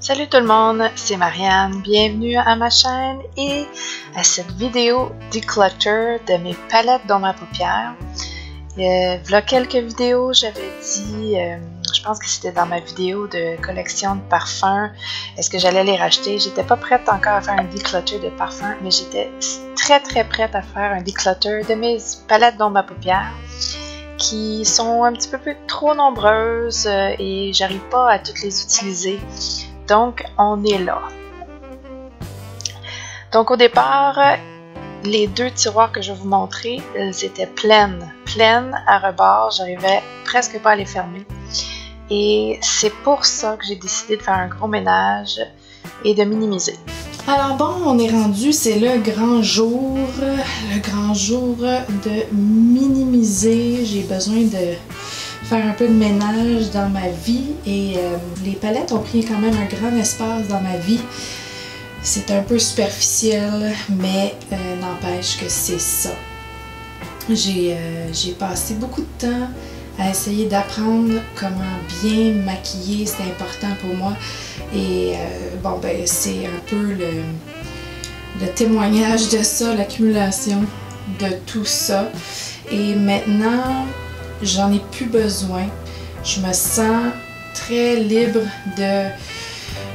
Salut tout le monde, c'est Marianne, bienvenue à ma chaîne et à cette vidéo declutter de mes palettes d'ombre à paupières. V'là quelques vidéos, j'avais dit, je pense que c'était dans ma vidéo de collection de parfums, est-ce que j'allais les racheter? J'étais pas prête encore à faire un declutter de parfums, mais j'étais très prête à faire un declutter de mes palettes d'ombre à paupières qui sont un petit peu trop nombreuses et j'arrive pas à toutes les utiliser. Donc, on est là. Donc, au départ, les deux tiroirs que je vais vous montrer, elles étaient pleines à rebord. J'arrivais presque pas à les fermer. Et c'est pour ça que j'ai décidé de faire un gros ménage et de minimiser. Alors bon, on est rendu, c'est le grand jour de minimiser. J'ai besoin de faire un peu de ménage dans ma vie et les palettes ont pris quand même un grand espace dans ma vie. C'est un peu superficiel, mais n'empêche que c'est ça. J'ai passé beaucoup de temps à essayer d'apprendre comment bien maquiller, c'est important pour moi. Et bon ben c'est un peu le témoignage de ça, l'accumulation de tout ça. Et maintenant, j'en ai plus besoin. Je me sens très libre de...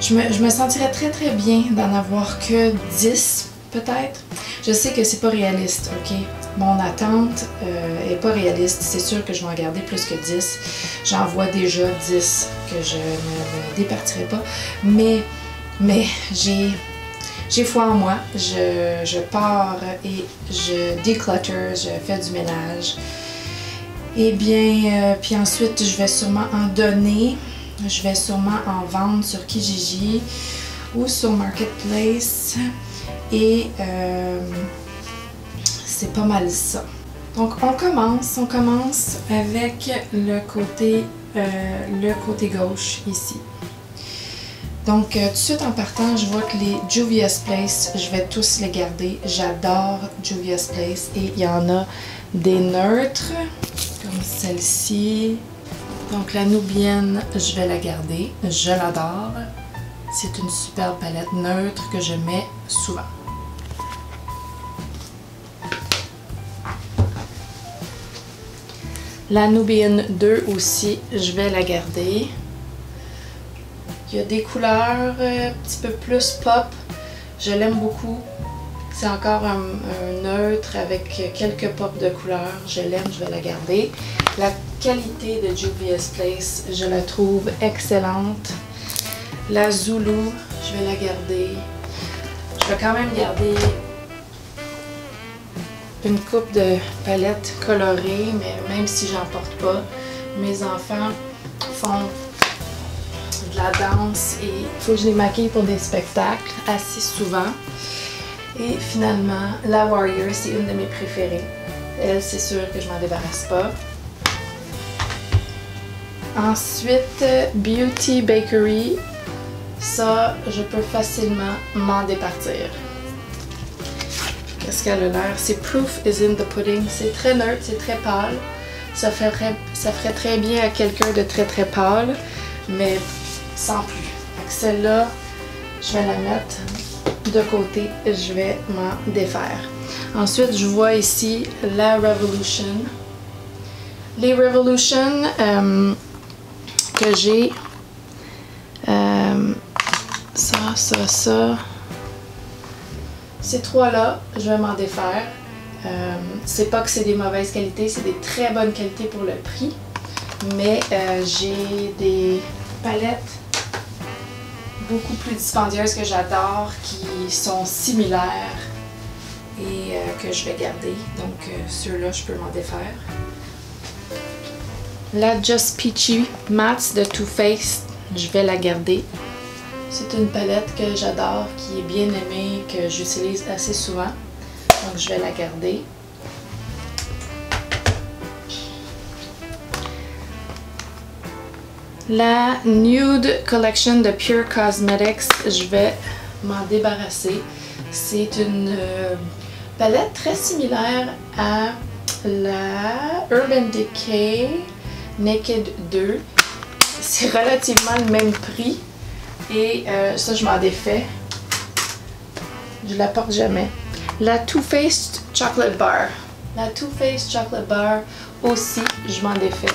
Je me sentirais très bien d'en avoir que 10 peut-être. Je sais que c'est pas réaliste, ok? Mon attente est pas réaliste. C'est sûr que je vais en garder plus que 10. J'en vois déjà 10 que je ne départirai pas. Mais j'ai foi en moi. Je pars et je declutter, je fais du ménage. Et bien, puis ensuite, je vais sûrement en donner. Je vais sûrement en vendre sur Kijiji ou sur Marketplace. Et c'est pas mal ça. Donc on commence avec le côté gauche ici. Donc tout de suite en partant, je vois que les Juvia's Place, je vais tous les garder. J'adore Juvia's Place et il y en a des neutres comme celle-ci. Donc la Nubienne, je vais la garder. Je l'adore. C'est une superbe palette neutre que je mets souvent. La Nubienne 2 aussi, je vais la garder. Il y a des couleurs un petit peu plus pop. Je l'aime beaucoup. C'est encore un neutre avec quelques pop de couleurs. Je l'aime, je vais la garder. La qualité de Juvia's Place, je la trouve excellente. La Zulu, je vais la garder. Je vais quand même garder une coupe de palettes colorées, mais même si j'en porte pas, mes enfants font de la danse et il faut que je les maquille pour des spectacles assez souvent. Et finalement, la Warrior, c'est une de mes préférées. Elle, c'est sûr que je m'en débarrasse pas. Ensuite, Beauty Bakery. Ça, je peux facilement m'en départir. Qu'est-ce qu'elle a l'air? C'est Proof is in the Pudding. C'est très neutre, c'est très pâle. Ça ferait très bien à quelqu'un de très pâle, mais sans plus. Donc celle-là, je vais la mettre de côté. Je vais m'en défaire. Ensuite, je vois ici la Revolution. Les Revolution que j'ai... ça. Ces trois-là, je vais m'en défaire. C'est pas que c'est des mauvaises qualités, c'est des très bonnes qualités pour le prix. Mais j'ai des palettes beaucoup plus dispendieuses que j'adore, qui sont similaires et que je vais garder. Donc ceux-là, je peux m'en défaire. La Just Peachy Matte de Too Faced, je vais la garder. C'est une palette que j'adore, qui est bien aimée, que j'utilise assez souvent. Donc je vais la garder. La Nude Collection de Pure Cosmetics, je vais m'en débarrasser. C'est une palette très similaire à la Urban Decay Naked 2. C'est relativement le même prix. Et ça, je m'en défais. Je la porte jamais. La Too Faced Chocolate Bar. La Too Faced Chocolate Bar aussi, je m'en défais.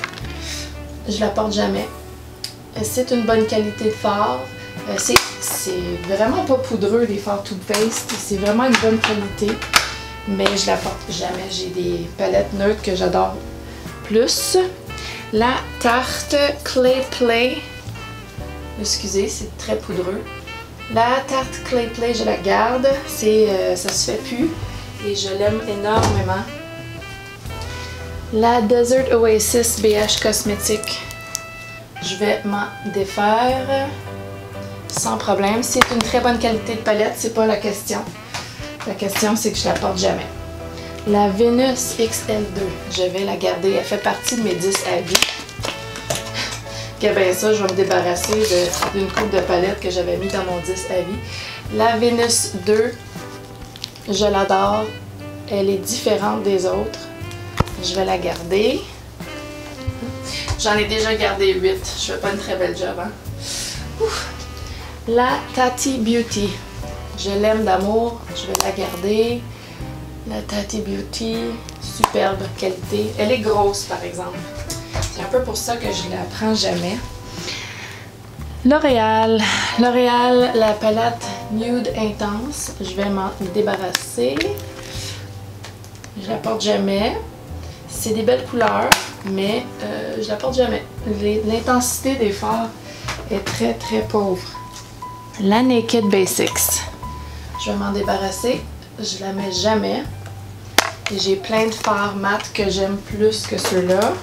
Je la porte jamais. C'est une bonne qualité de fard. C'est vraiment pas poudreux les fards Too Faced. C'est vraiment une bonne qualité. Mais je la porte jamais. J'ai des palettes neutres que j'adore plus. La tarte Clay Play. Excusez, c'est très poudreux. La tarte Clay Play, je la garde. Ça se fait plus. Et je l'aime énormément. La Desert Oasis BH Cosmétique. Je vais m'en défaire sans problème. C'est une très bonne qualité de palette, c'est pas la question. La question, c'est que je la porte jamais. La Venus XL2, je vais la garder. Elle fait partie de mes 10 à vie. Que ben ça, je vais me débarrasser d'une coupe de palettes que j'avais mis dans mon 10 à vie. La Venus 2, je l'adore. Elle est différente des autres. Je vais la garder. J'en ai déjà gardé 8. Je fais pas une très belle job, hein? Ouf. La Tati Beauty. Je l'aime d'amour. Je vais la garder. La Tati Beauty. Superbe qualité. Elle est grosse, par exemple. C'est un peu pour ça que je la prends jamais. L'Oréal. L'Oréal, la palette Nude Intense. Je vais m'en débarrasser. Je la porte jamais. C'est des belles couleurs, mais je la porte jamais. L'intensité des fards est très très pauvre. La Naked Basics. Je vais m'en débarrasser. Je la mets jamais. J'ai plein de fards mat que j'aime plus que ceux-là.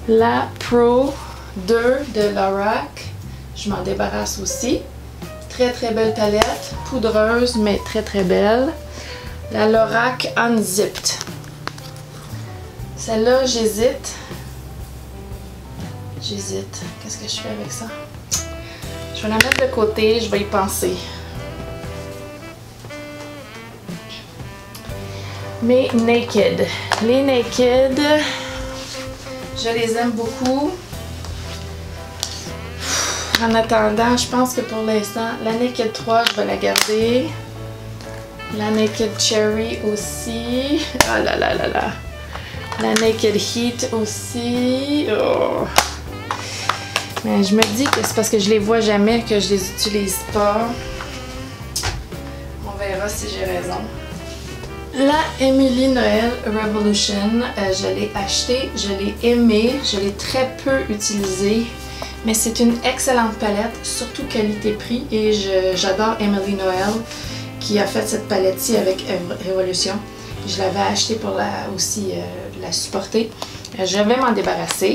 La Pro 2 de Lorac. Je m'en débarrasse aussi. Très très belle palette. Poudreuse, mais très très belle. La Lorac Unzipped. Celle-là, j'hésite. Qu'est-ce que je fais avec ça? Je vais la mettre de côté, je vais y penser. Mes Naked. Les Naked, je les aime beaucoup. En attendant, je pense que pour l'instant, la Naked 3, je vais la garder. La Naked Cherry aussi. Ah là là là là. La Naked Heat aussi. Oh. Mais je me dis que c'est parce que je les vois jamais que je les utilise pas. On verra si j'ai raison. La Emily Noel Revolution, je l'ai achetée, je l'ai aimée, je l'ai très peu utilisée. Mais c'est une excellente palette, surtout qualité-prix. Et j'adore Emily Noel qui a fait cette palette-ci avec Revolution. Je l'avais achetée pour aussi la supporter. Je vais m'en débarrasser.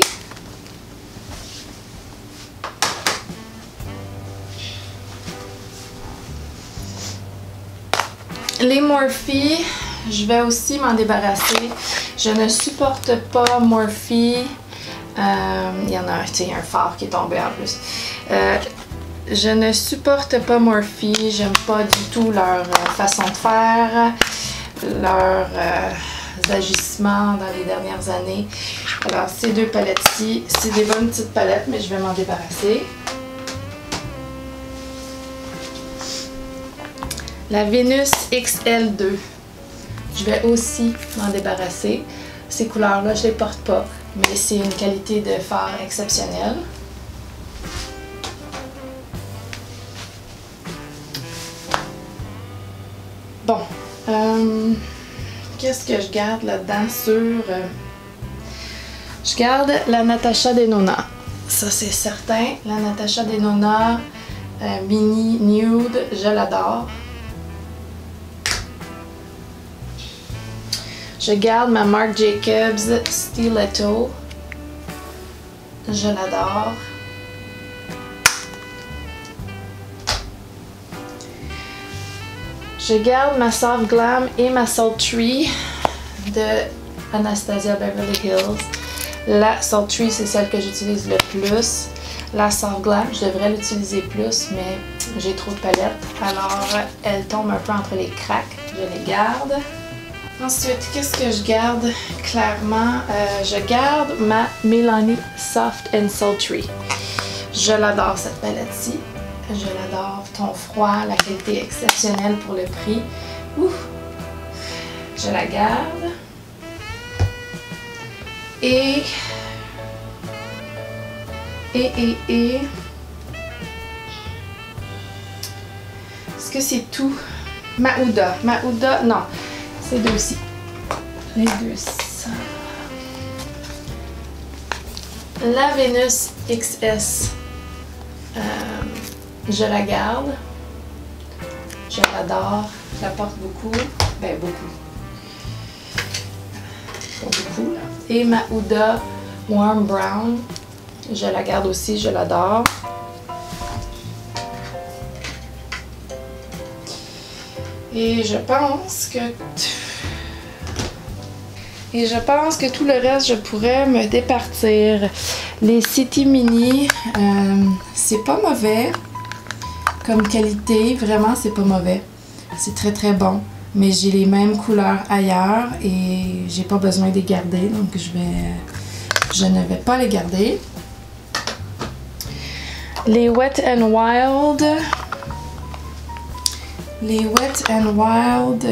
Les Morphe, je vais aussi m'en débarrasser. Je ne supporte pas Morphe. Il y en a un fard qui est tombé en plus. Je ne supporte pas Morphe. J'aime pas du tout leur façon de faire. Leurs agissements dans les dernières années. Alors, ces deux palettes-ci, c'est des bonnes petites palettes, mais je vais m'en débarrasser. La Venus XL2. Je vais aussi m'en débarrasser. Ces couleurs-là, je les porte pas, mais c'est une qualité de fard exceptionnelle. Bon. Qu'est-ce que je garde là-dedans sur... je garde la Natasha Denona. Ça, c'est certain. La Natasha Denona Mini Nude, je l'adore. Je garde ma Marc Jacobs Stiletto. Je l'adore. Je garde ma Soft Glam et ma Sultry de Anastasia Beverly Hills. La Sultry, c'est celle que j'utilise le plus. La Soft Glam, je devrais l'utiliser plus, mais j'ai trop de palettes. Alors, elle tombe un peu entre les cracks. Je les garde. Ensuite, qu'est-ce que je garde? Clairement, je garde ma Milani Soft and Sultry. Je l'adore, cette palette-ci. je l'adore. Ton froid, la qualité exceptionnelle pour le prix. Ouf! Je la garde. Et... Est-ce que c'est tout? Maouda. Maouda, non. C'est deux-ci. Les deux. La Vénus XS. Je la garde. Je l'adore. Je la porte beaucoup. Ben, beaucoup. Pas beaucoup, là. Et ma Huda Warm Brown. Je la garde aussi. Je l'adore. Et je pense que tout le reste, je pourrais me départir. Les City Mini, c'est pas mauvais comme qualité. Vraiment, c'est pas mauvais. C'est très très bon. Mais j'ai les mêmes couleurs ailleurs et j'ai pas besoin de les garder. Donc je ne vais pas les garder. Les Wet n Wild. Les Wet n Wild,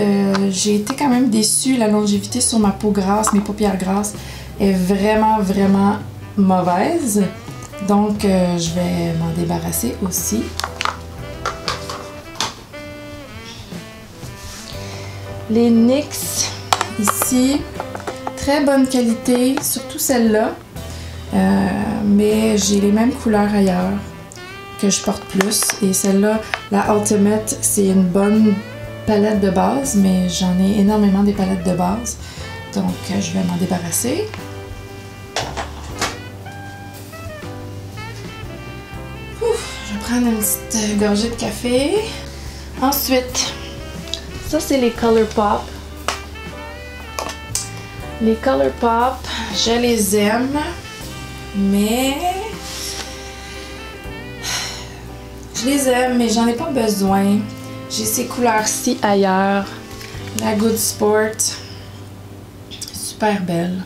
j'ai été quand même déçue. La longévité sur ma peau grasse, mes paupières grasses, est vraiment, vraiment mauvaise. Donc, je vais m'en débarrasser aussi. Les NYX, ici, très bonne qualité, surtout celle-là. Mais j'ai les mêmes couleurs ailleurs que je porte plus. Et celle-là, la Ultimate, c'est une bonne palette de base, mais j'en ai énormément des palettes de base. Donc, je vais m'en débarrasser. Ouf, je vais prendre une petite gorgée de café. Ensuite, ça, c'est les ColourPop. Les ColourPop, je les aime, mais... Je les aime, mais j'en ai pas besoin. J'ai ces couleurs-ci ailleurs. La Good Sport, super belle,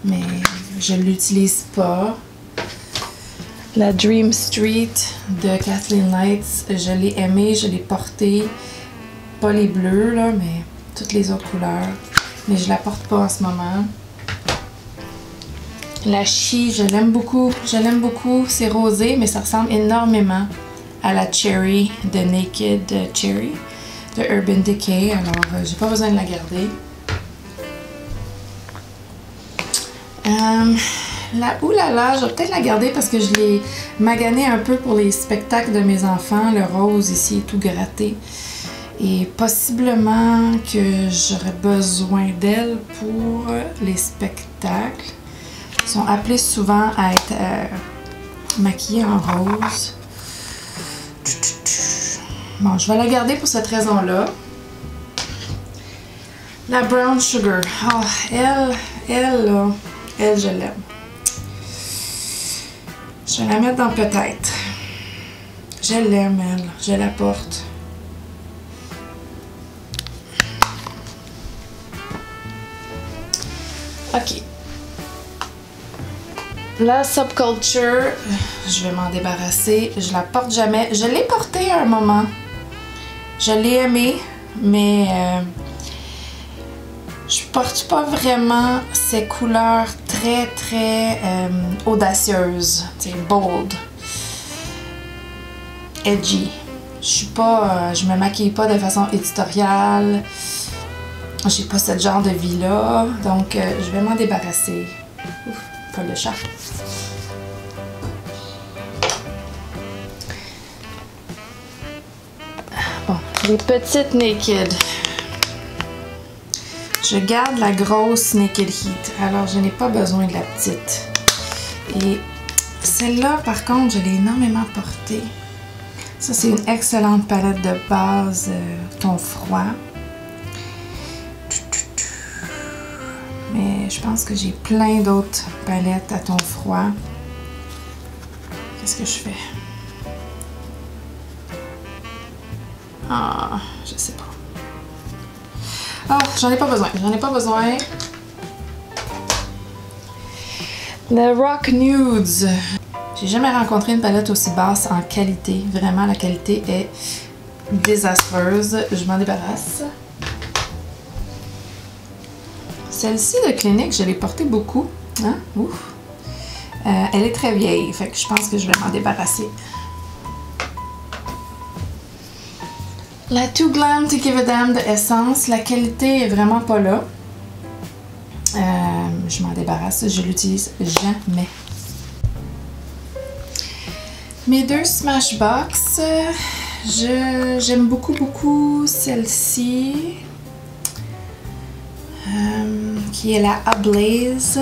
mais je l'utilise pas. La Dream Street de Kathleen Lights, je l'ai aimée, je l'ai portée. Pas les bleus, là, mais toutes les autres couleurs. Mais je la porte pas en ce moment. La She, je l'aime beaucoup. Je l'aime beaucoup. C'est rosé, mais ça ressemble énormément à la Cherry de Naked Cherry de Urban Decay. Alors, j'ai pas besoin de la garder. La Oulala, je vais peut-être la garder parce que je l'ai maganée un peu pour les spectacles de mes enfants. Le rose ici est tout gratté. Et possiblement que j'aurais besoin d'elle pour les spectacles. Ils sont appelés souvent à être maquillés en rose. Bon, je vais la garder pour cette raison-là. La Brown Sugar. Oh, elle, là, elle, je l'aime. Je vais la mettre dans peut-être. Je l'aime, elle. Je la porte. Ok. La Subculture, je vais m'en débarrasser. Je la porte jamais. Je l'ai portée à un moment. Je l'ai aimée, mais je porte pas vraiment ces couleurs très très audacieuses, bold, edgy. Je me maquille pas de façon éditoriale. J'ai pas ce genre de vie-là, donc je vais m'en débarrasser. Ouf, pas le chat. Bon, les petites Naked. Je garde la grosse Naked Heat, alors je n'ai pas besoin de la petite. Et celle-là, par contre, je l'ai énormément portée. Ça, c'est une excellente palette de base ton froid. Mais je pense que j'ai plein d'autres palettes à ton froid. Qu'est-ce que je fais? Ah, je sais pas. Oh, j'en ai pas besoin. J'en ai pas besoin. Le Rock Nudes. J'ai jamais rencontré une palette aussi basse en qualité. Vraiment, la qualité est désastreuse. Je m'en débarrasse. Celle-ci de Clinique, je l'ai portée beaucoup. Hein? Ouf. Elle est très vieille, fait que je pense que je vais m'en débarrasser. La Too Glam to Give a Damn de Essence, la qualité est vraiment pas là. Je m'en débarrasse, je l'utilise jamais. Mes deux Smashbox, j'aime beaucoup celle-ci, qui est la Ablaze,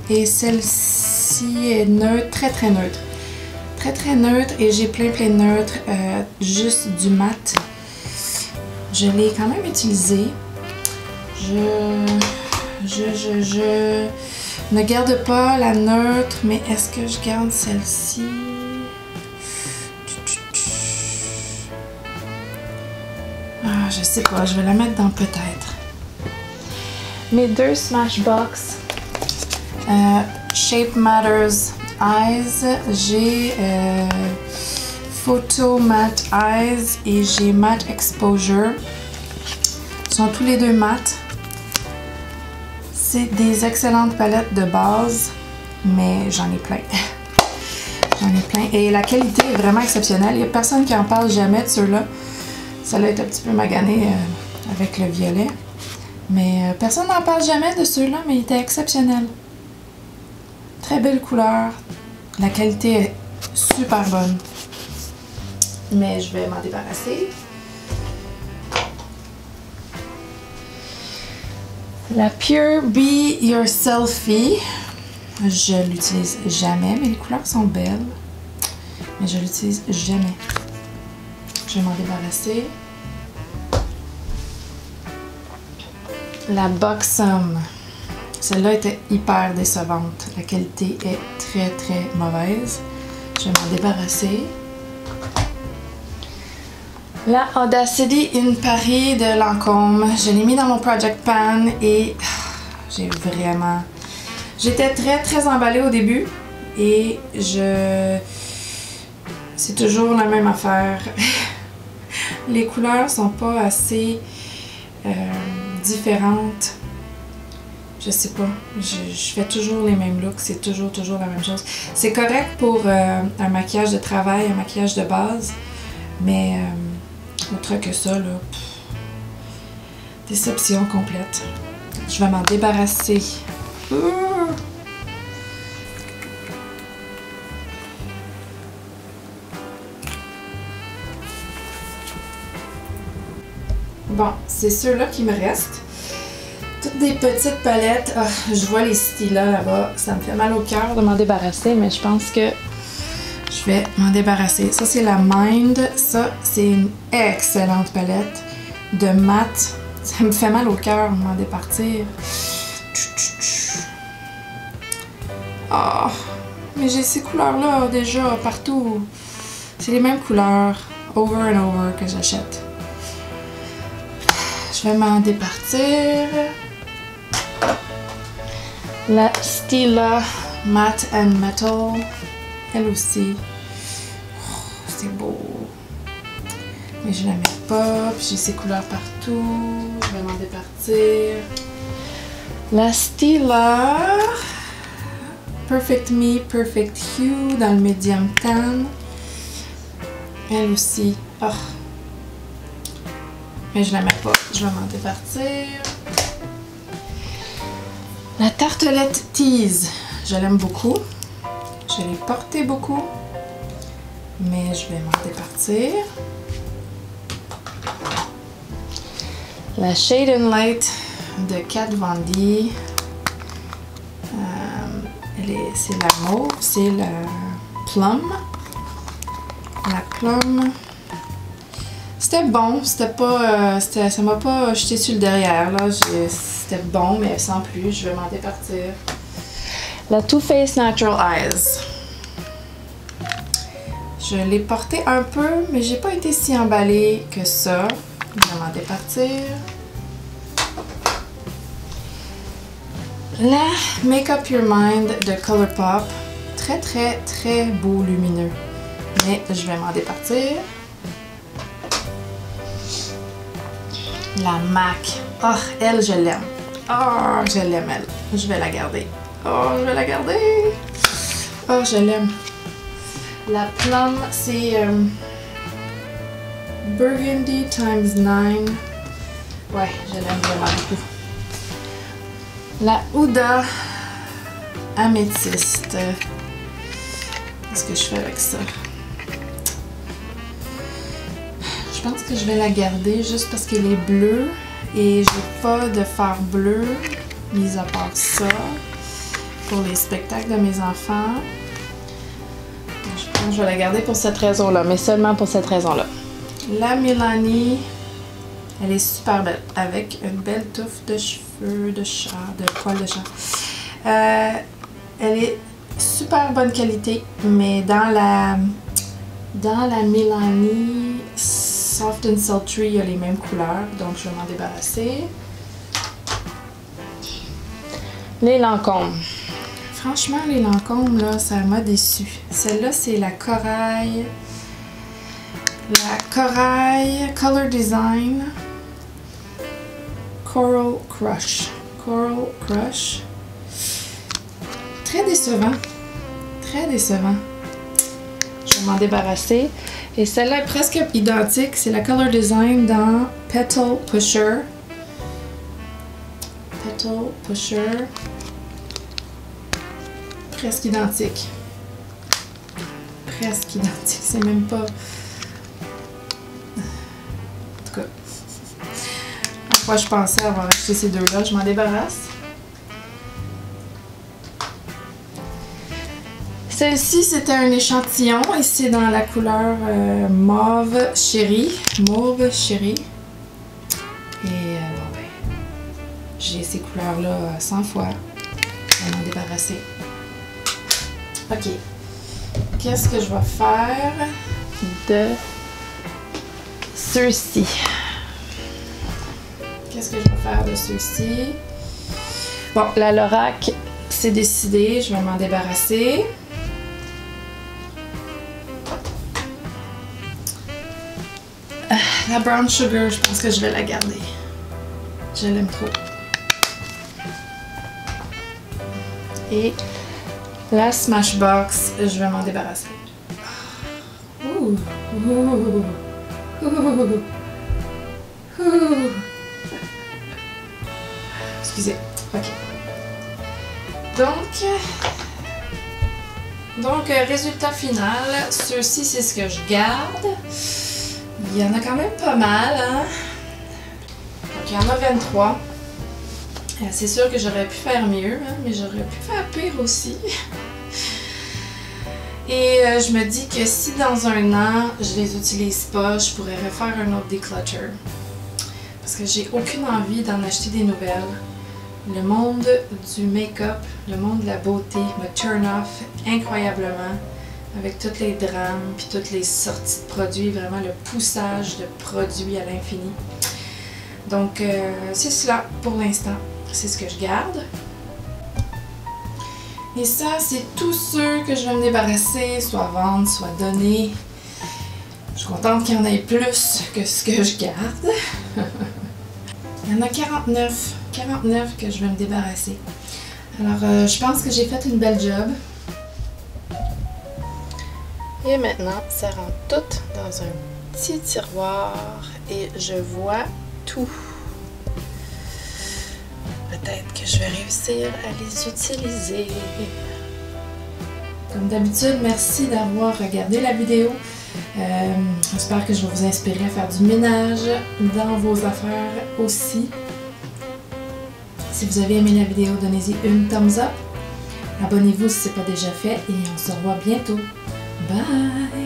et celle-ci est neutre, très neutre. Très neutre, et j'ai plein de neutres, juste du mat. Je l'ai quand même utilisé. Je ne garde pas la neutre, mais est-ce que je garde celle-ci? Ah, je sais pas, je vais la mettre dans peut-être. Mes deux Smashbox Shape Matters Eyes, j'ai Photo Matte Eyes et j'ai Matte Exposure. Ils sont tous les deux mat. C'est des excellentes palettes de base, mais j'en ai plein. J'en ai plein. Et la qualité est vraiment exceptionnelle. Il n'y a personne qui en parle jamais de ceux-là. Celle-là est un petit peu maganée avec le violet. Mais personne n'en parle jamais de ceux-là, mais il était exceptionnel. Très belle couleur. La qualité est super bonne. Mais je vais m'en débarrasser. La Pure Be Your Selfie. Je l'utilise jamais, mais les couleurs sont belles. Mais je l'utilise jamais. Je vais m'en débarrasser. La Buxom. Celle-là était hyper décevante. La qualité est très mauvaise. Je vais m'en débarrasser. La Audacity in Paris de Lancôme. Je l'ai mis dans mon Project Pan et j'ai vraiment... J'étais très emballée au début et c'est toujours la même affaire. Les couleurs sont pas assez différentes. Je sais pas. Je fais toujours les mêmes looks. C'est toujours la même chose. C'est correct pour un maquillage de travail, un maquillage de base, mais autre que ça, là, déception complète. Je vais m'en débarrasser. Bon, c'est ceux-là qui me restent. Toutes des petites palettes. Ah, je vois les stylas là-bas. Ça me fait mal au cœur de m'en débarrasser, mais je pense que je vais m'en débarrasser. Ça, c'est la Mind. Ça, c'est une excellente palette de mat. Ça me fait mal au cœur de m'en départir. Ah, mais j'ai ces couleurs-là déjà partout. C'est les mêmes couleurs, over and over, que j'achète. Je vais m'en départir. La Stila Matte and Metal. Elle aussi. Oh, c'est beau. Mais je la mets pas. Puis j'ai ces couleurs partout. Je vais m'en départir. La Stila Perfect Me, Perfect Hue dans le Medium Tan. Elle aussi. Oh. Mais je la mets pas. Je vais m'en départir. La Tartelette Tease. Je l'aime beaucoup. Je l'ai portée beaucoup. Mais je vais m'en départir. La Shade and Light de Kat Von D. C'est la mauve. C'est la Plum. La Plum. C'était bon, c'était pas, ça m'a pas jeté sur le derrière, là, c'était bon, mais sans plus, je vais m'en départir. La Too Faced Natural Eyes. Je l'ai portée un peu, mais j'ai pas été si emballée que ça. Je vais m'en départir. La Make Up Your Mind de Colourpop. très très très beau lumineux. Mais je vais m'en départir. La MAC. Oh, elle, je l'aime. Oh, je l'aime, elle. Je vais la garder. Oh, je vais la garder. Oh, je l'aime. La Plum, c'est Burgundy times 9. Ouais, je l'aime vraiment beaucoup. La Huda Améthyste. Qu'est-ce que je fais avec ça? Je pense que je vais la garder juste parce qu'elle est bleue et j'ai pas de fard bleu, mis à part ça, pour les spectacles de mes enfants. Je pense que je vais la garder pour cette raison-là, mais seulement pour cette raison-là. La Milani, elle est super belle, avec une belle touffe de cheveux de chat, de poils de chat. Elle est super bonne qualité, mais dans la Milani Soft and Sultry, il y a les mêmes couleurs, donc je vais m'en débarrasser. Les Lancôme. Franchement, les Lancôme, là, ça m'a déçu. Celle-là, c'est la Corail. La Corail Color Design Coral Crush. Coral Crush. Très décevant. Très décevant. Je vais m'en débarrasser. Et celle-là est presque identique. C'est la Color Design dans Petal Pusher. Petal Pusher. Presque identique. Presque identique. C'est même pas... En tout cas. À quoi je pensais avoir acheté ces deux-là. Je m'en débarrasse. Celle-ci, c'était un échantillon et c'est dans la couleur mauve chéri. Mauve chéri. Et bon ben, j'ai ces couleurs-là 100 fois. Je vais m'en débarrasser. Ok. Qu'est-ce que je vais faire de ceux-ci? Qu'est-ce que je vais faire de ceux-ci? Bon, la Lorac, c'est décidé. Je vais m'en débarrasser. La Brown Sugar, je pense que je vais la garder. Je l'aime trop. Et la Smashbox, je vais m'en débarrasser. Ouh. Ouh. Ouh. Ouh. Excusez. Ok. Donc, résultat final, ceux-ci, c'est ce que je garde. Il y en a quand même pas mal, hein? Donc, il y en a 23. C'est sûr que j'aurais pu faire mieux, hein? Mais j'aurais pu faire pire aussi. Et je me dis que si dans un an, je les utilise pas, je pourrais refaire un autre declutter. Parce que j'ai aucune envie d'en acheter des nouvelles. Le monde du make-up, le monde de la beauté me turn off incroyablement. Avec tous les drames, puis toutes les sorties de produits, vraiment le poussage de produits à l'infini. Donc, c'est cela pour l'instant. C'est ce que je garde. Et ça, c'est tous ceux que je vais me débarrasser, soit vendre, soit donner. Je suis contente qu'il y en ait plus que ce que je garde. Il y en a 49. 49 que je vais me débarrasser. Alors, je pense que j'ai fait une belle job. Et maintenant, ça rentre tout dans un petit tiroir et je vois tout. Peut-être que je vais réussir à les utiliser. Comme d'habitude, merci d'avoir regardé la vidéo. J'espère que je vais vous inspirer à faire du ménage dans vos affaires aussi. Si vous avez aimé la vidéo, donnez-y une thumbs up. Abonnez-vous si ce n'est pas déjà fait et on se revoit bientôt. Bye!